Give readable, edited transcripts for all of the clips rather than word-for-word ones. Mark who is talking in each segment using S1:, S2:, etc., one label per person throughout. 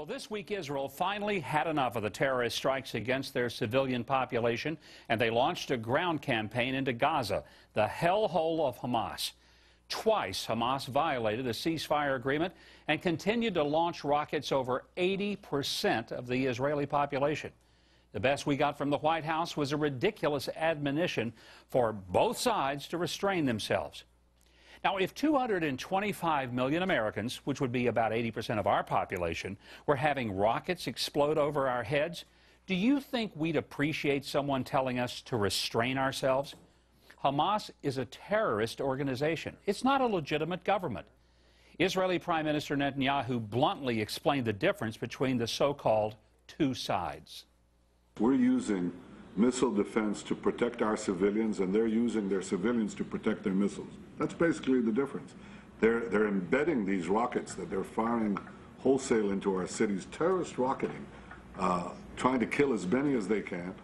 S1: Well, this week Israel finally had enough of the terrorist strikes against their civilian population, and they launched a ground campaign into Gaza, the hellhole of Hamas. Twice, Hamas violated the ceasefire agreement and continued to launch rockets over 80% of the Israeli population. The best we got from the White House was a ridiculous admonition for both sides to restrain themselves. Now, if 225 million Americans, which would be about 80% of our population, were having rockets explode over our heads, do you think we'd appreciate someone telling us to restrain ourselves? Hamas is a terrorist organization. It's not a legitimate government. Israeli Prime Minister Netanyahu bluntly explained the difference between the so-called two sides.
S2: We're using missile defense to protect our civilians, and they're using their civilians to protect their missiles. That's basically the difference. They're embedding these rockets that they're firing wholesale into our cities, terrorist rocketing, trying to kill as many as they can.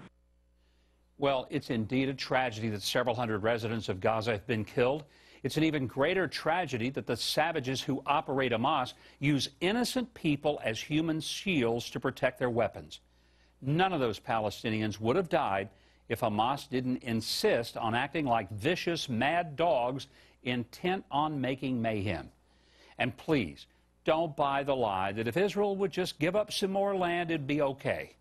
S1: Well, it's indeed a tragedy that several hundred residents of Gaza have been killed. It's an even greater tragedy that the savages who operate Hamas use innocent people as human shields to protect their weapons. None of those Palestinians would have died if Hamas didn't insist on acting like vicious, mad dogs intent on making mayhem. And please, don't buy the lie that if Israel would just give up some more land, it'd be okay.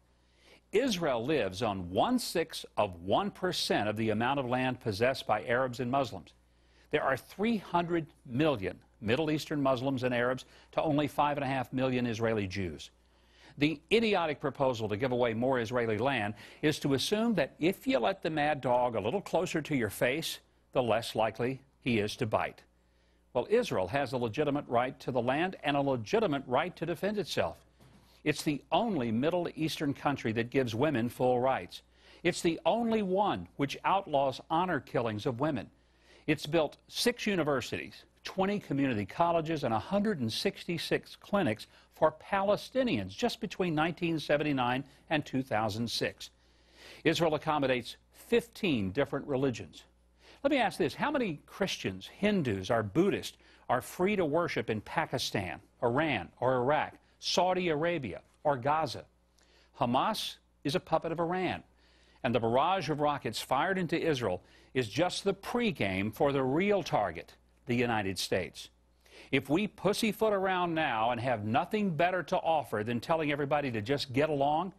S1: Israel lives on 1/6 of 1% of the amount of land possessed by Arabs and Muslims. There are 300 million Middle Eastern Muslims and Arabs to only 5.5 million Israeli Jews. The idiotic proposal to give away more Israeli land is to assume that if you let the mad dog a little closer to your face, the less likely he is to bite. Well, Israel has a legitimate right to the land and a legitimate right to defend itself. It's the only Middle Eastern country that gives women full rights. It's the only one which outlaws honor killings of women. It's built 6 universities, 20 community colleges, and 166 clinics for Palestinians just between 1979 and 2006. Israel accommodates 15 different religions. Let me ask this: how many Christians, Hindus, or Buddhists are free to worship in Pakistan, Iran, or Iraq, Saudi Arabia, or Gaza? Hamas is a puppet of Iran, and the barrage of rockets fired into Israel is just the pregame for the real target, the United States. If we pussyfoot around now and have nothing better to offer than telling everybody to just get along,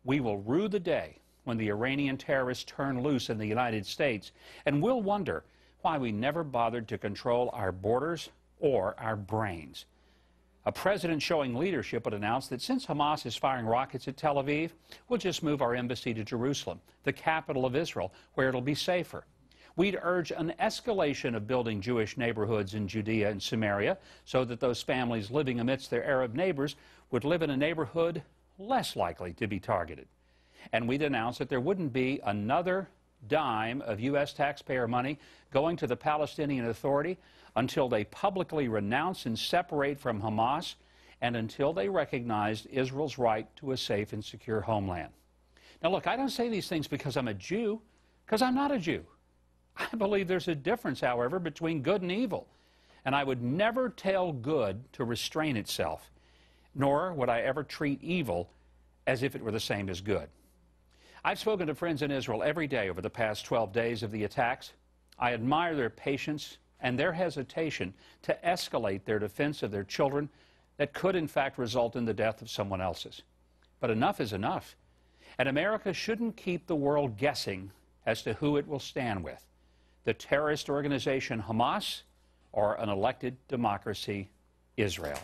S1: we will rue the day when the Iranian terrorists turn loose in the United States, and we'll wonder why we never bothered to control our borders or our brains. A president showing leadership would announce that since Hamas is firing rockets at Tel Aviv, we'll just move our embassy to Jerusalem, the capital of Israel, where it'll be safer. We'd urge an escalation of building Jewish neighborhoods in Judea and Samaria so that those families living amidst their Arab neighbors would live in a neighborhood less likely to be targeted. And we'd announce that there wouldn't be another dime of U.S. taxpayer money going to the Palestinian Authority until they publicly renounce and separate from Hamas and until they recognized Israel's right to a safe and secure homeland. Now, look, I don't say these things because I'm a Jew, because I'm not a Jew. I believe there's a difference, however, between good and evil, and I would never tell good to restrain itself, nor would I ever treat evil as if it were the same as good. I've spoken to friends in Israel every day over the past 12 days of the attacks. I admire their patience and their hesitation to escalate their defense of their children that could, in fact, result in the death of someone else's. But enough is enough, and America shouldn't keep the world guessing as to who it will stand with: the terrorist organization Hamas or an elected democracy, Israel.